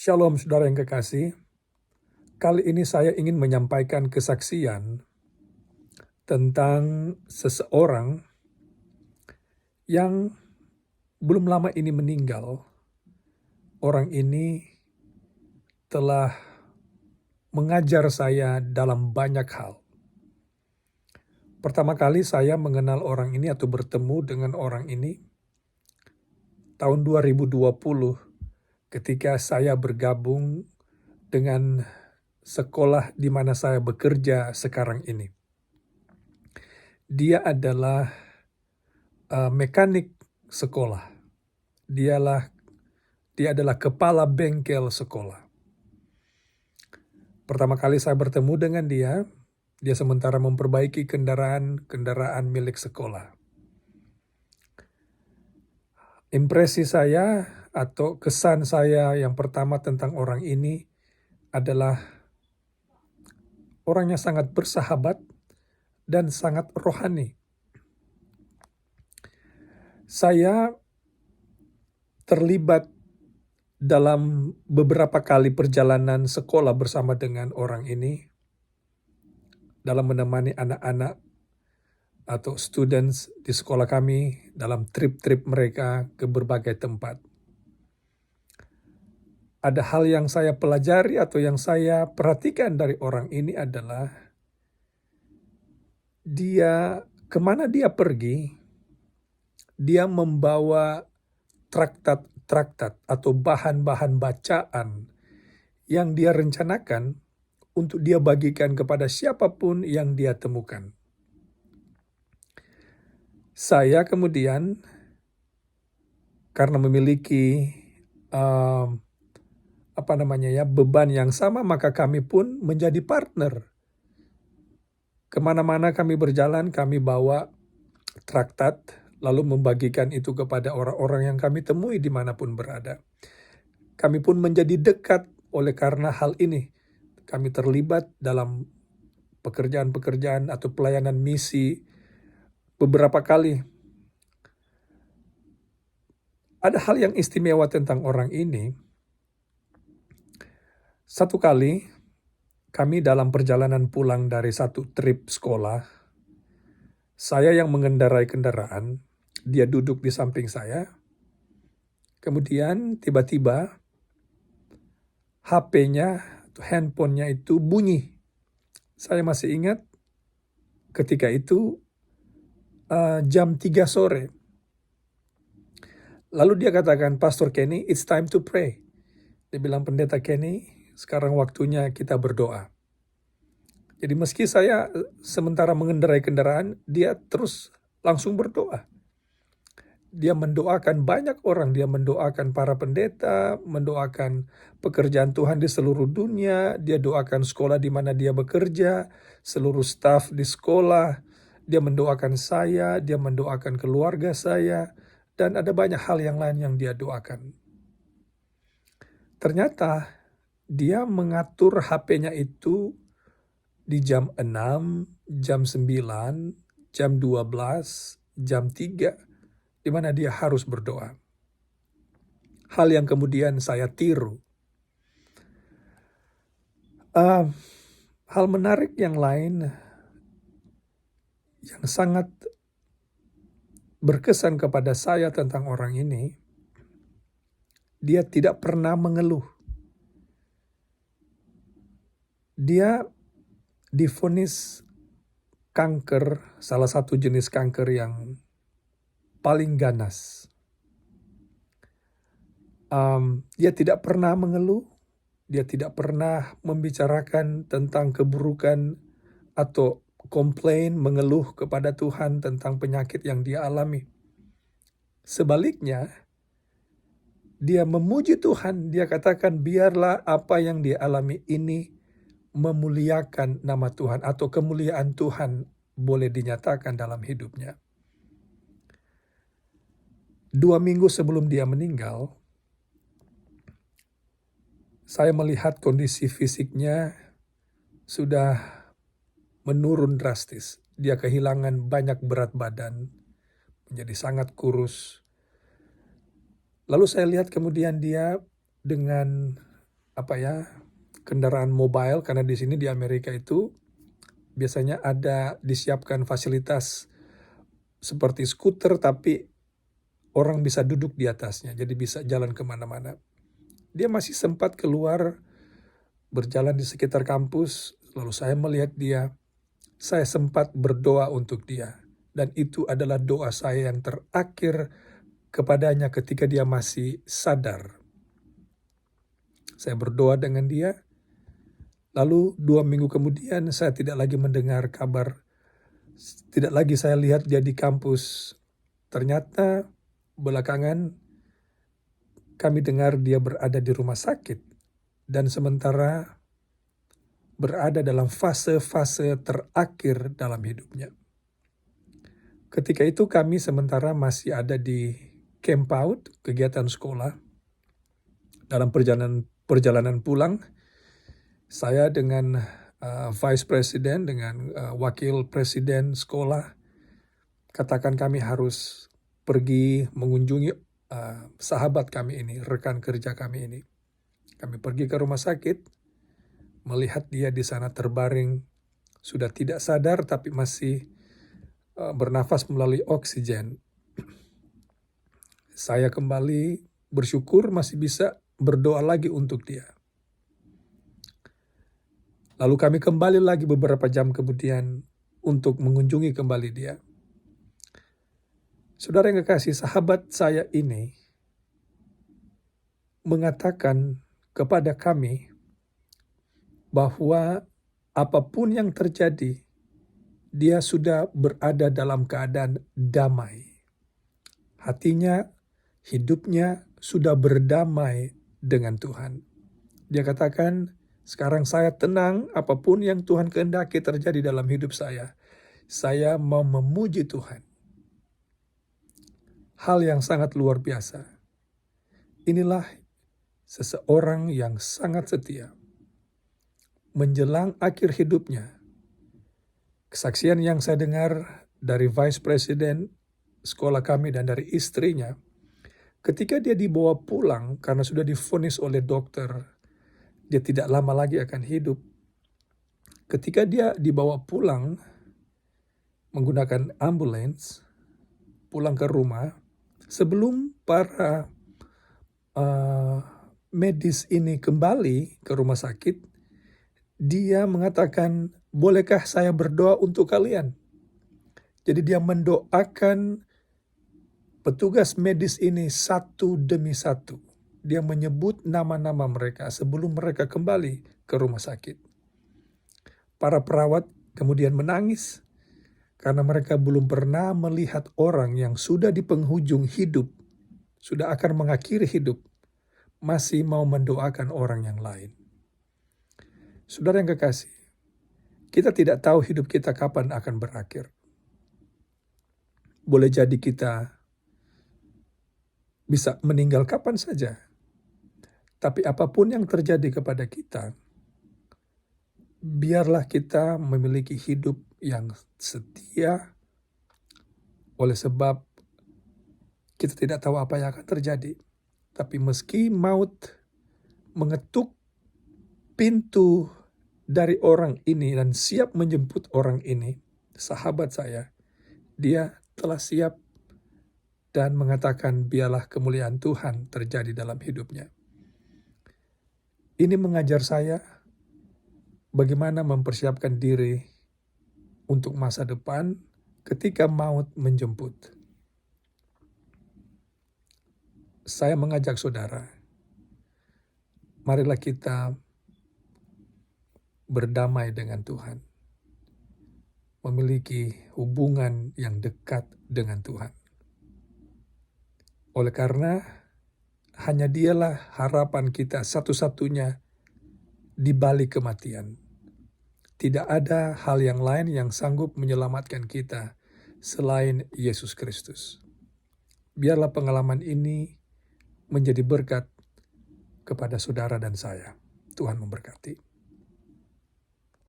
Shalom saudara yang kekasih, kali ini saya ingin menyampaikan kesaksian tentang seseorang yang belum lama ini meninggal. Orang ini telah mengajar saya dalam banyak hal. Pertama kali saya mengenal orang ini atau bertemu dengan orang ini tahun 2020 ketika saya bergabung dengan sekolah di mana saya bekerja sekarang ini. Dia adalah mekanik sekolah. Dia adalah kepala bengkel sekolah. Pertama kali saya bertemu dengan dia sementara memperbaiki kendaraan milik sekolah. Impresi saya atau kesan saya yang pertama tentang orang ini adalah orangnya sangat bersahabat dan sangat rohani. Saya terlibat dalam beberapa kali perjalanan sekolah bersama dengan orang ini dalam menemani anak-anak atau students di sekolah kami dalam trip-trip mereka ke berbagai tempat. Ada hal yang saya pelajari atau yang saya perhatikan dari orang ini adalah dia kemana dia pergi, dia membawa traktat atau bahan-bahan bacaan yang dia rencanakan untuk dia bagikan kepada siapapun yang dia temukan. Saya kemudian karena memiliki beban yang sama, maka kami pun menjadi partner. Kemana-mana kami berjalan, kami bawa traktat, lalu membagikan itu kepada orang-orang yang kami temui dimanapun berada. Kami pun menjadi dekat oleh karena hal ini. Kami terlibat dalam pekerjaan-pekerjaan atau pelayanan misi beberapa kali. Ada hal yang istimewa tentang orang ini. Satu kali kami dalam perjalanan pulang dari satu trip sekolah, saya yang mengendarai kendaraan, dia duduk di samping saya. Kemudian tiba-tiba HP-nya atau handphonenya itu bunyi. Saya masih ingat ketika itu jam 3 sore. Lalu dia katakan, "Pastor Kenny, it's time to pray." Dia bilang, "Pendeta Kenny, sekarang waktunya kita berdoa." Jadi meski saya sementara mengendarai kendaraan, dia terus langsung berdoa. Dia mendoakan banyak orang, dia mendoakan para pendeta, mendoakan pekerjaan Tuhan di seluruh dunia, dia doakan sekolah di mana dia bekerja, seluruh staf di sekolah, dia mendoakan saya, dia mendoakan keluarga saya, dan ada banyak hal yang lain yang dia doakan. Ternyata dia mengatur HP-nya itu di jam 6, jam 9, jam 12, jam 3, di mana dia harus berdoa. Hal yang kemudian saya tiru. Hal menarik yang lain yang sangat berkesan kepada saya tentang orang ini, dia tidak pernah mengeluh. Dia divonis kanker, salah satu jenis kanker yang paling ganas. Dia tidak pernah mengeluh, dia tidak pernah membicarakan tentang keburukan atau komplain, mengeluh kepada Tuhan tentang penyakit yang dia alami. Sebaliknya, dia memuji Tuhan, dia katakan biarlah apa yang dia alami ini memuliakan nama Tuhan atau kemuliaan Tuhan boleh dinyatakan dalam hidupnya. 2 minggu sebelum dia meninggal, saya melihat kondisi fisiknya sudah menurun drastis. Dia kehilangan banyak berat badan, menjadi sangat kurus. Lalu saya lihat kemudian dia dengan kendaraan mobile, karena di sini di Amerika itu biasanya ada disiapkan fasilitas seperti skuter, tapi orang bisa duduk di atasnya, jadi bisa jalan kemana-mana. Dia masih sempat keluar berjalan di sekitar kampus, lalu saya melihat dia. Saya sempat berdoa untuk dia, dan itu adalah doa saya yang terakhir kepadanya ketika dia masih sadar. Saya berdoa dengan dia, lalu 2 minggu kemudian saya tidak lagi mendengar kabar, tidak lagi saya lihat dia di kampus. Ternyata belakangan kami dengar dia berada di rumah sakit, dan sementara berada dalam fase-fase terakhir dalam hidupnya. Ketika itu kami sementara masih ada di camp out, kegiatan sekolah. Dalam perjalanan pulang, saya dengan Vice President, dengan Wakil Presiden sekolah, katakan kami harus pergi mengunjungi sahabat kami ini, rekan kerja kami ini. Kami pergi ke rumah sakit, melihat dia di sana terbaring, sudah tidak sadar tapi masih bernafas melalui oksigen. Saya kembali bersyukur masih bisa berdoa lagi untuk dia. Lalu kami kembali lagi beberapa jam kemudian untuk mengunjungi kembali dia. Saudara yang kekasih, sahabat saya ini mengatakan kepada kami bahwa apapun yang terjadi, dia sudah berada dalam keadaan damai. Hatinya, hidupnya sudah berdamai dengan Tuhan. Dia katakan, sekarang saya tenang, apapun yang Tuhan kehendaki terjadi dalam hidup saya mau memuji Tuhan. Hal yang sangat luar biasa. Inilah seseorang yang sangat setia. Menjelang akhir hidupnya, kesaksian yang saya dengar dari Vice President sekolah kami dan dari istrinya, ketika dia dibawa pulang karena sudah divonis oleh dokter, dia tidak lama lagi akan hidup. Ketika dia dibawa pulang menggunakan ambulans, pulang ke rumah, sebelum para medis ini kembali ke rumah sakit, dia mengatakan, bolehkah saya berdoa untuk kalian? Jadi dia mendoakan petugas medis ini satu demi satu. Dia menyebut nama-nama mereka sebelum mereka kembali ke rumah sakit. Para perawat kemudian menangis karena mereka belum pernah melihat orang yang sudah di penghujung hidup, sudah akan mengakhiri hidup, masih mau mendoakan orang yang lain. Saudara yang kekasih, kita tidak tahu hidup kita kapan akan berakhir. Boleh jadi kita bisa meninggal kapan saja. Tapi apapun yang terjadi kepada kita, biarlah kita memiliki hidup yang setia, oleh sebab kita tidak tahu apa yang akan terjadi. Tapi meski maut mengetuk pintu dari orang ini dan siap menjemput orang ini, sahabat saya, dia telah siap dan mengatakan biarlah kemuliaan Tuhan terjadi dalam hidupnya. Ini mengajar saya bagaimana mempersiapkan diri untuk masa depan ketika maut menjemput. Saya mengajak saudara, marilah kita berdamai dengan Tuhan, memiliki hubungan yang dekat dengan Tuhan. Oleh karena hanya dialah harapan kita satu-satunya di balik kematian. Tidak ada hal yang lain yang sanggup menyelamatkan kita selain Yesus Kristus. Biarlah pengalaman ini menjadi berkat kepada saudara dan saya. Tuhan memberkati.